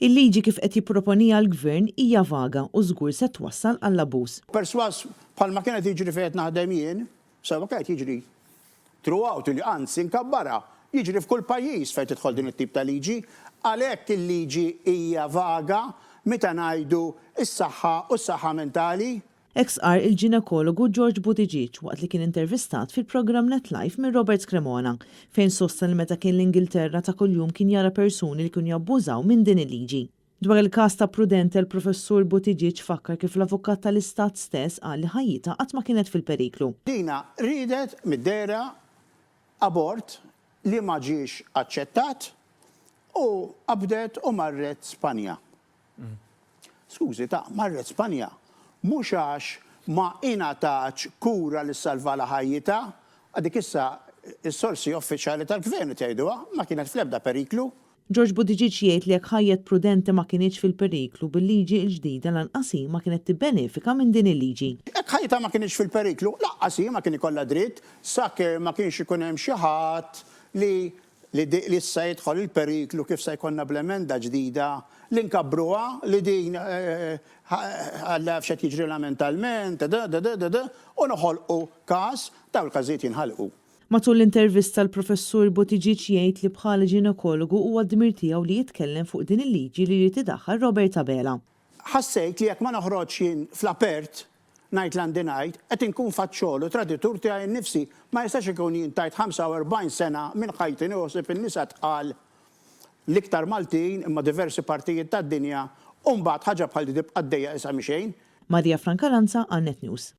Il-liġi kif qed jipproponija l-Gvern hija vaga u żgur se twassal għall-abuż. Perswas bħalma kienet jiġri fejn naħdem jien, sewa kienet jiġri throughout li anzi nkabbara, jiġri f'kull pajjiż fejn tidħol din it-tip ta' liġi, għalhekk il-liġi hija vaga meta ngħidu s-saħħa u s-saħħa mentali. Ex-qar il-ġinekologu George Buttigieg waqt li kien intervistat fil-programm NetLife minn Robert Cremona fejn sosta li meta kien l-Ingilterra ta' kuljum kien jara persuni li kienu jabbużaw minn din il-liġi. Dwar il-każ ta' Prudente il-professur Buttigieg fakkar kif l-avukat tal-istat stess qal li ħajjita qatt ma kienet fil-periklu. Dina ridet mid-dera abort li ma ġiex aċċettat u qabdet u marret Spanja. Skużi marret Spanja. Mhux għax ma ingħatax kura li salva la ħajjita, għadik issa s-sorsi uffiċjali tal-gvern tgħiduha ma kienet fl-ebda periklu. George Buttigieg jgħid li jekk ħajjet Prudente ma kienx fil-periklu bil-liġi l-ġdida lanqas hi ma kienet tibbenefika minn din il-liġi. Jekk ħajjita ma kienx fil-periklu, laqqas hi ma kien ikollha dritt sakemm ma kienx ikun hemm xi ħadd li issa jidħol il-periklu kif se jkollna bl-emenda ġdida li nkabbruha li din għalla f'xed jiġri lamentalment, u noħolqu każ daw il-każijiet jinħalqu. Matul l-intervista l-professur Buttigieg jgħid li bħala ġinekologu huwa d-dmir tiegħu li jitkellem fuq din il-liġi li jrid iddaħħal Robert Abela. Ħassejt li jekk ma noħroġx jien fl-apert ngħid landi ngħid qed inkun faċċolu traditur tiegħi nnifsi ma jistax ikun jien tajt 45 sena minn ħajti nieħoseb in-nisa tqal l-iktar Maltin imma diversi partijiet tad-dinja u mbagħad ħaġa bħal di tibqa' għaddejja issa xejn. Marija Francaranza, Net News.